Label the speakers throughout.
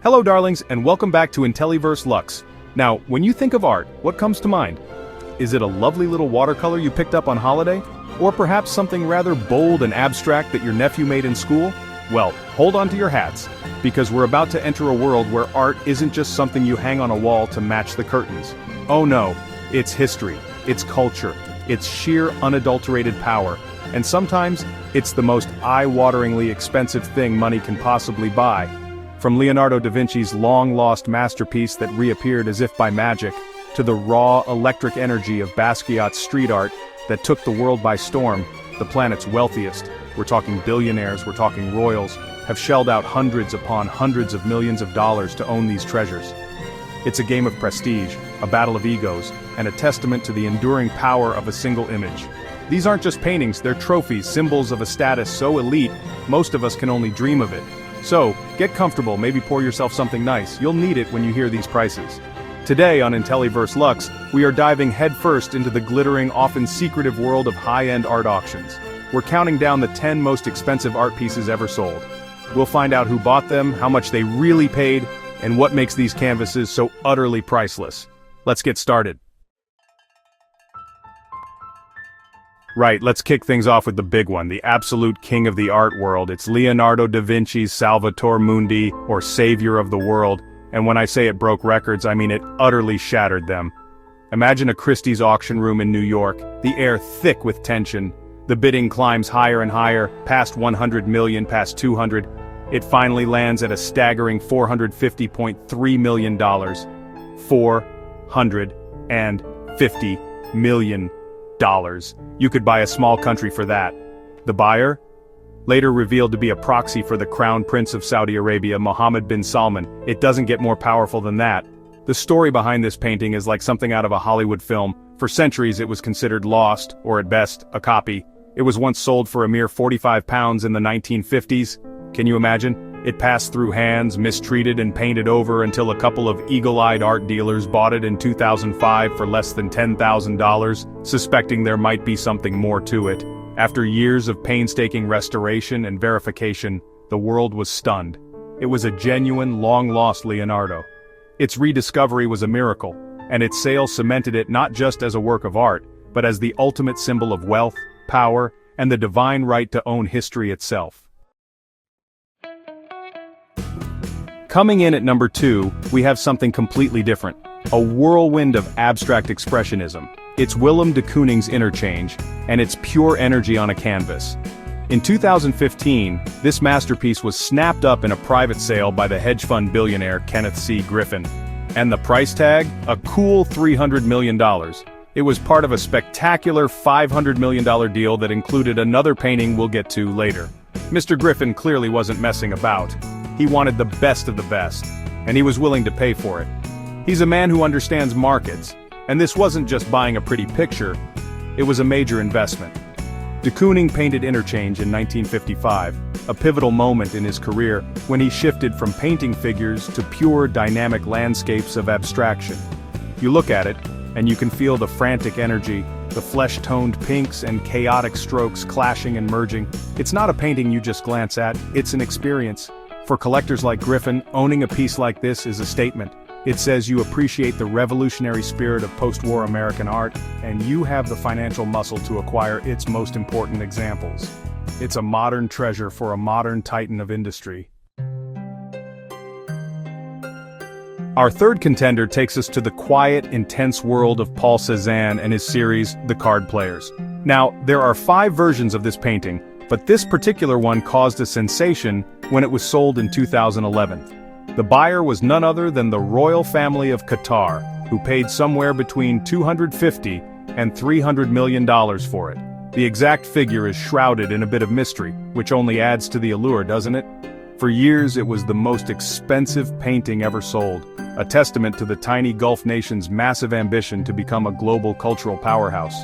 Speaker 1: Hello darlings, and welcome back to IntelliVerse Luxe. Now, when you think of art, what comes to mind? Is it a lovely little watercolor you picked up on holiday? Or perhaps something rather bold and abstract that your nephew made in school? Well, hold on to your hats, because we're about to enter a world where art isn't just something you hang on a wall to match the curtains. Oh no, it's history, it's culture, it's sheer unadulterated power, and sometimes, it's the most eye-wateringly expensive thing money can possibly buy. From Leonardo da Vinci's long-lost masterpiece that reappeared as if by magic, to the raw, electric energy of Basquiat's street art that took the world by storm, the planet's wealthiest, we're talking billionaires, we're talking royals, have shelled out hundreds upon hundreds of millions of dollars to own these treasures. It's a game of prestige, a battle of egos, and a testament to the enduring power of a single image. These aren't just paintings, they're trophies, symbols of a status so elite, most of us can only dream of it. So, get comfortable, maybe pour yourself something nice, you'll need it when you hear these prices. Today on IntelliVerse Luxe, we are diving headfirst into the glittering, often secretive world of high-end art auctions. We're counting down the 10 most expensive art pieces ever sold. We'll find out who bought them, how much they really paid, and what makes these canvases so utterly priceless. Let's get started. Right, let's kick things off with the big one, the absolute king of the art world. It's Leonardo da Vinci's Salvator Mundi, or Savior of the World, and when I say it broke records, I mean it utterly shattered them. Imagine a Christie's auction room in New York, the air thick with tension. The bidding climbs higher and higher, past 100 million, past 200. It finally lands at a staggering $450.3 million. $450 million. You could buy a small country for that. The buyer? Later revealed to be a proxy for the Crown Prince of Saudi Arabia, Mohammed bin Salman. It doesn't get more powerful than that. The story behind this painting is like something out of a Hollywood film. For centuries it was considered lost, or at best, a copy. It was once sold for a mere £45 in the 1950s. Can you imagine? It passed through hands, mistreated and painted over until a couple of eagle-eyed art dealers bought it in 2005 for less than $10,000, suspecting there might be something more to it. After years of painstaking restoration and verification, the world was stunned. It was a genuine, long-lost Leonardo. Its rediscovery was a miracle, and its sale cemented it not just as a work of art, but as the ultimate symbol of wealth, power, and the divine right to own history itself. Coming in at number 2, we have something completely different. A whirlwind of abstract expressionism. It's Willem de Kooning's Interchange, and it's pure energy on a canvas. In 2015, this masterpiece was snapped up in a private sale by the hedge fund billionaire Kenneth C. Griffin. And the price tag? A cool $300 million. It was part of a spectacular $500 million deal that included another painting we'll get to later. Mr. Griffin clearly wasn't messing about. He wanted the best of the best, and he was willing to pay for it. He's a man who understands markets, and this wasn't just buying a pretty picture, it was a major investment. De Kooning painted Interchange in 1955, a pivotal moment in his career when he shifted from painting figures to pure dynamic landscapes of abstraction. You look at it, and you can feel the frantic energy, the flesh-toned pinks and chaotic strokes clashing and merging. It's not a painting you just glance at, it's an experience. For collectors like Griffin, owning a piece like this is a statement. It says you appreciate the revolutionary spirit of post-war American art, and you have the financial muscle to acquire its most important examples. It's a modern treasure for a modern titan of industry. Our third contender takes us to the quiet, intense world of Paul Cézanne and his series, The Card Players. Now, there are 5 versions of this painting, but this particular one caused a sensation when it was sold in 2011. The buyer was none other than the royal family of Qatar, who paid somewhere between $250 and $300 million for it. The exact figure is shrouded in a bit of mystery, which only adds to the allure, doesn't it? For years it was the most expensive painting ever sold, a testament to the tiny Gulf nation's massive ambition to become a global cultural powerhouse.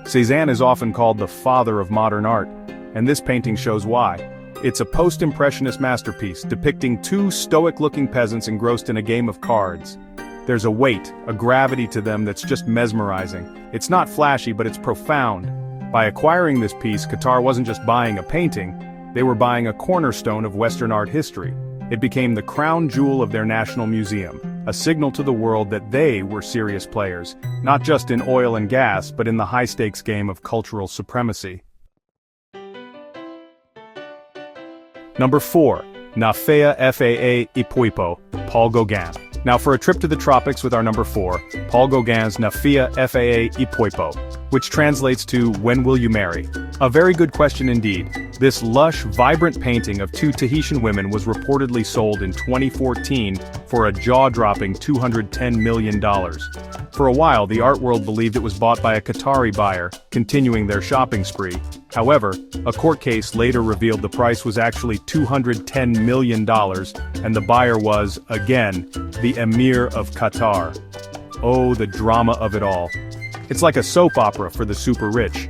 Speaker 1: Cézanne is often called the father of modern art, and this painting shows why. It's a post-impressionist masterpiece depicting 2 stoic-looking peasants engrossed in a game of cards. There's a weight, a gravity to them that's just mesmerizing. It's not flashy, but it's profound. By acquiring this piece, Qatar wasn't just buying a painting, they were buying a cornerstone of Western art history. It became the crown jewel of their national museum, a signal to the world that they were serious players, not just in oil and gas but in the high-stakes game of cultural supremacy. Number 4. Na Fea Faa Ipuipo, Paul Gauguin. Now for a trip to the tropics with our number 4, Paul Gauguin's Na Fea Faa Ipuipo, which translates to When Will You Marry? A very good question indeed. This lush, vibrant painting of two Tahitian women was reportedly sold in 2014 for a jaw-dropping $210 million. For a while, the art world believed it was bought by a Qatari buyer, continuing their shopping spree. However, a court case later revealed the price was actually $210 million, and the buyer was, again, the Emir of Qatar. Oh, the drama of it all. It's like a soap opera for the super rich.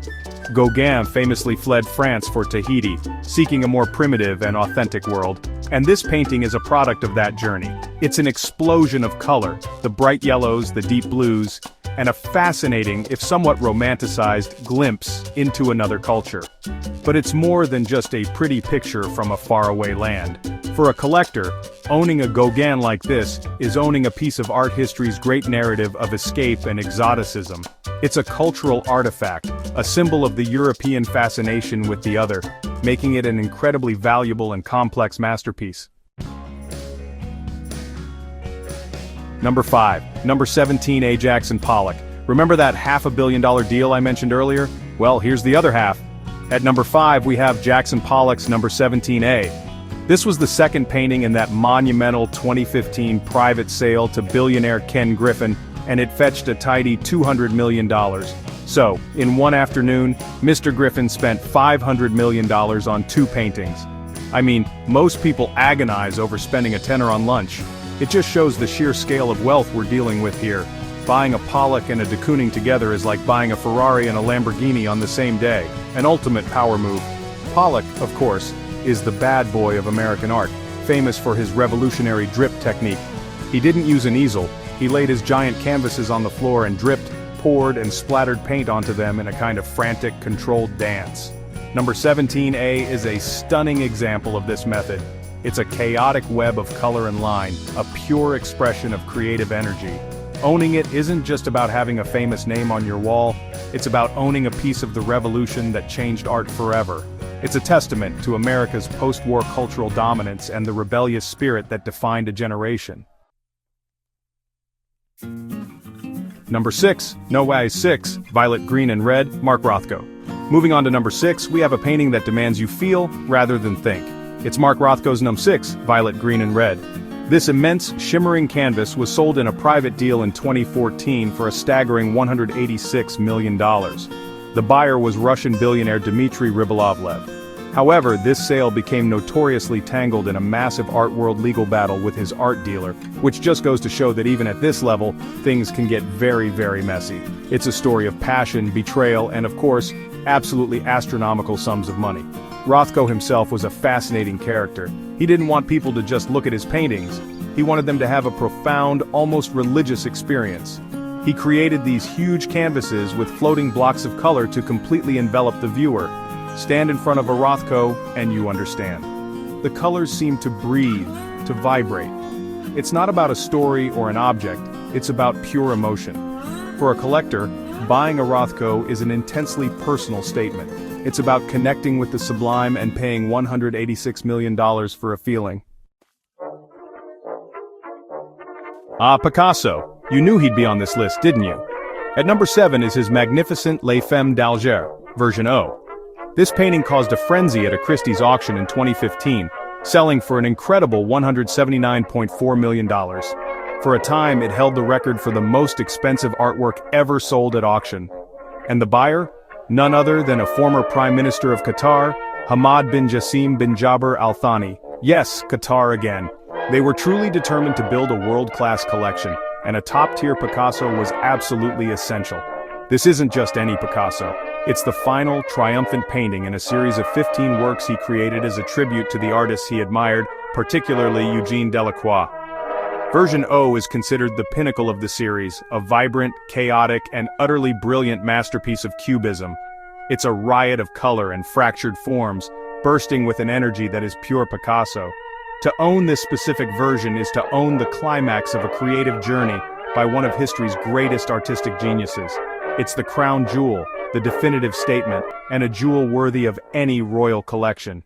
Speaker 1: Gauguin famously fled France for Tahiti, seeking a more primitive and authentic world. And this painting is a product of that journey. It's an explosion of color, the bright yellows, the deep blues, and a fascinating, if somewhat romanticized, glimpse into another culture. But it's more than just a pretty picture from a faraway land. For a collector, owning a Gauguin like this is owning a piece of art history's great narrative of escape and exoticism. It's a cultural artifact, a symbol of the European fascination with the other, making it an incredibly valuable and complex masterpiece. Number 5. Number 17 A. Jackson Pollock. Remember that $500 million deal I mentioned earlier? Well, here's the other half. At number 5 we have Jackson Pollock's number 17A. This was the second painting in that monumental 2015 private sale to billionaire Ken Griffin, and it fetched a tidy $200 million. So, in one afternoon, Mr. Griffin spent $500 million on 2 paintings. I mean, most people agonize over spending a tenner on lunch. It just shows the sheer scale of wealth we're dealing with here. Buying a Pollock and a de Kooning together is like buying a Ferrari and a Lamborghini on the same day, an ultimate power move. Pollock, of course, is the bad boy of American art, famous for his revolutionary drip technique. He didn't use an easel, he laid his giant canvases on the floor and dripped, poured and splattered paint onto them in a kind of frantic, controlled dance. Number 17A is a stunning example of this method. It's a chaotic web of color and line, a pure expression of creative energy. Owning it isn't just about having a famous name on your wall, it's about owning a piece of the revolution that changed art forever. It's a testament to America's post-war cultural dominance and the rebellious spirit that defined a generation. Number 6, No Way 6, Violet, Green and Red, Mark Rothko. Moving on to number 6, we have a painting that demands you feel rather than think. It's Mark Rothko's number 6, Violet, Green and Red. This immense, shimmering canvas was sold in a private deal in 2014 for a staggering $186 million. The buyer was Russian billionaire Dmitry Rybolovlev. However, this sale became notoriously tangled in a massive art world legal battle with his art dealer, which just goes to show that even at this level, things can get very, very messy. It's a story of passion, betrayal, and of course, absolutely astronomical sums of money. Rothko himself was a fascinating character. He didn't want people to just look at his paintings. He wanted them to have a profound, almost religious experience. He created these huge canvases with floating blocks of color to completely envelop the viewer. Stand in front of a Rothko, and you understand. The colors seem to breathe, to vibrate. It's not about a story or an object, it's about pure emotion. For a collector, buying a Rothko is an intensely personal statement. It's about connecting with the sublime and paying $186 million for a feeling. Ah, Picasso. You knew he'd be on this list, didn't you? At number 7 is his magnificent Les Femmes d'Alger, version O. This painting caused a frenzy at a Christie's auction in 2015, selling for an incredible $179.4 million. For a time, it held the record for the most expensive artwork ever sold at auction. And the buyer? None other than a former Prime Minister of Qatar, Hamad bin Jassim bin Jaber Al Thani. Yes, Qatar again. They were truly determined to build a world-class collection, and a top-tier Picasso was absolutely essential. This isn't just any Picasso. It's the final, triumphant painting in a series of 15 works he created as a tribute to the artists he admired, particularly Eugene Delacroix. Version O is considered the pinnacle of the series, a vibrant, chaotic, and utterly brilliant masterpiece of cubism. It's a riot of color and fractured forms, bursting with an energy that is pure Picasso. To own this specific version is to own the climax of a creative journey by one of history's greatest artistic geniuses. It's the crown jewel, the definitive statement, and a jewel worthy of any royal collection.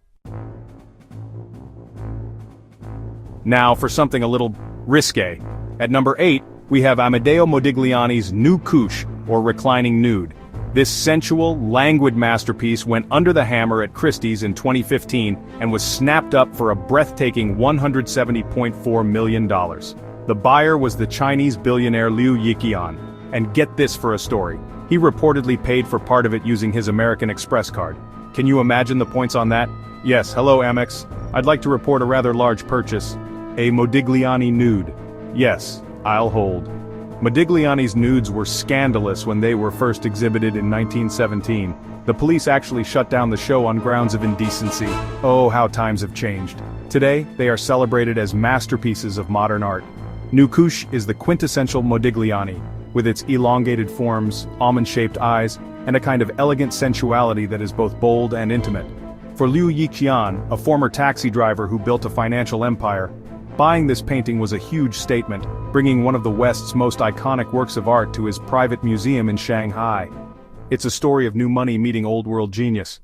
Speaker 1: Now for something a little risque. At number 8, we have Amedeo Modigliani's Nu Couche, or Reclining Nude. This sensual, languid masterpiece went under the hammer at Christie's in 2015 and was snapped up for a breathtaking $170.4 million. The buyer was the Chinese billionaire Liu Yiqian. And get this for a story. He reportedly paid for part of it using his American Express card. Can you imagine the points on that? Yes, hello Amex. I'd like to report a rather large purchase. A Modigliani nude. Yes, I'll hold. Modigliani's nudes were scandalous when they were first exhibited in 1917. The police actually shut down the show on grounds of indecency. Oh, how times have changed. Today, they are celebrated as masterpieces of modern art. Nu Couche is the quintessential Modigliani, with its elongated forms, almond-shaped eyes, and a kind of elegant sensuality that is both bold and intimate. For Liu Yiqian, a former taxi driver who built a financial empire, buying this painting was a huge statement, bringing one of the West's most iconic works of art to his private museum in Shanghai. It's a story of new money meeting old-world genius.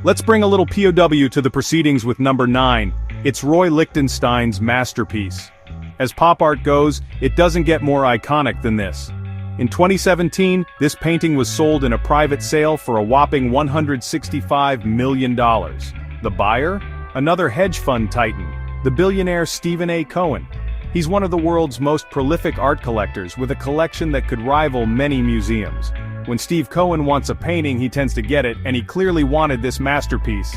Speaker 1: Let's bring a little POW to the proceedings with number 9. It's Roy Lichtenstein's masterpiece. As pop art goes, it doesn't get more iconic than this. In 2017, this painting was sold in a private sale for a whopping $165 million. The buyer? Another hedge fund titan, the billionaire Stephen A. Cohen. He's one of the world's most prolific art collectors with a collection that could rival many museums. When Steve Cohen wants a painting, he tends to get it, and he clearly wanted this masterpiece.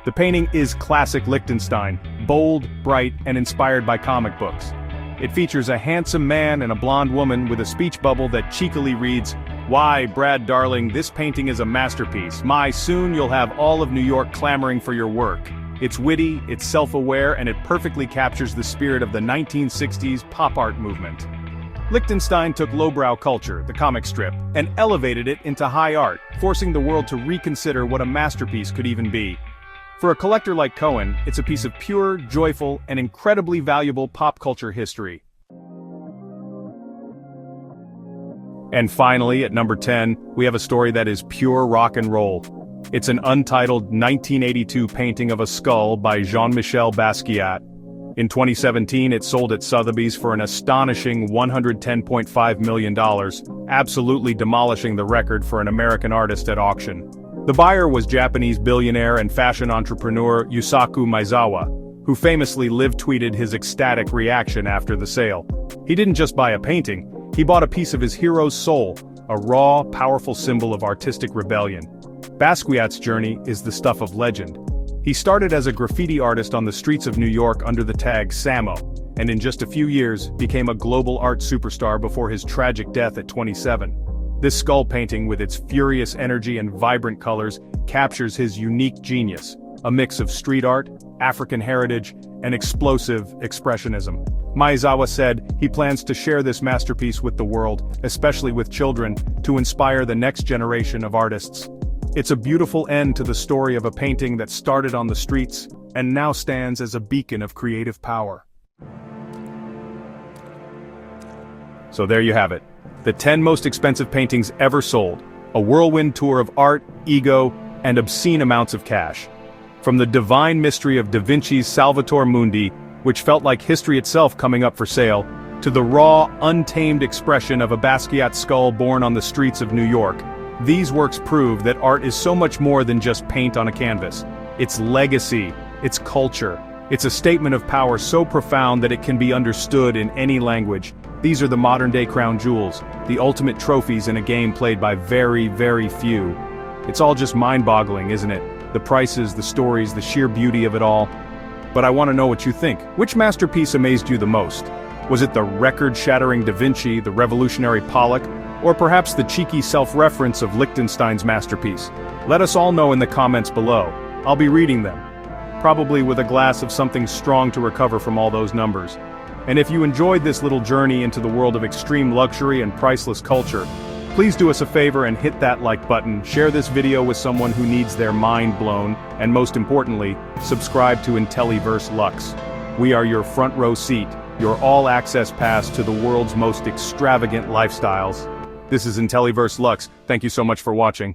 Speaker 1: The painting is classic Lichtenstein, bold, bright, and inspired by comic books. It features a handsome man and a blonde woman with a speech bubble that cheekily reads, "Why, Brad darling, this painting is a masterpiece. My, soon you'll have all of New York clamoring for your work." It's witty, it's self-aware, and it perfectly captures the spirit of the 1960s pop art movement. Lichtenstein took lowbrow culture, the comic strip, and elevated it into high art, forcing the world to reconsider what a masterpiece could even be. For a collector like Cohen, it's a piece of pure, joyful, and incredibly valuable pop culture history. And finally, at number 10, we have a story that is pure rock and roll. It's an untitled 1982 painting of a skull by Jean-Michel Basquiat. In 2017, it sold at Sotheby's for an astonishing $110.5 million, absolutely demolishing the record for an American artist at auction. The buyer was Japanese billionaire and fashion entrepreneur Yusaku Maezawa, who famously live-tweeted his ecstatic reaction after the sale. He didn't just buy a painting, he bought a piece of his hero's soul, a raw, powerful symbol of artistic rebellion. Basquiat's journey is the stuff of legend. He started as a graffiti artist on the streets of New York under the tag Samo, and in just a few years became a global art superstar before his tragic death at 27. This skull painting, with its furious energy and vibrant colors, captures his unique genius, a mix of street art, African heritage, and explosive expressionism. Maezawa said he plans to share this masterpiece with the world, especially with children, to inspire the next generation of artists. It's a beautiful end to the story of a painting that started on the streets and now stands as a beacon of creative power. So there you have it. The 10 most expensive paintings ever sold. A whirlwind tour of art, ego, and obscene amounts of cash. From the divine mystery of Da Vinci's Salvator Mundi, which felt like history itself coming up for sale, to the raw, untamed expression of a Basquiat skull born on the streets of New York. These works prove that art is so much more than just paint on a canvas. It's legacy, it's culture, it's a statement of power so profound that it can be understood in any language. These are the modern-day crown jewels, the ultimate trophies in a game played by very, very few. It's all just mind-boggling, isn't it? The prices, the stories, the sheer beauty of it all. But I want to know what you think. Which masterpiece amazed you the most? Was it the record-shattering Da Vinci, the revolutionary Pollock, or perhaps the cheeky self-reference of Lichtenstein's masterpiece? Let us all know in the comments below. I'll be reading them, probably with a glass of something strong to recover from all those numbers. And if you enjoyed this little journey into the world of extreme luxury and priceless culture, Please do us a favor and hit that like button, share this video with someone who needs their mind blown, and most importantly, subscribe to IntelliVerse Luxe. We are your front row seat, your all-access pass to the world's most extravagant lifestyles. This is IntelliVerse Luxe. Thank you so much for watching.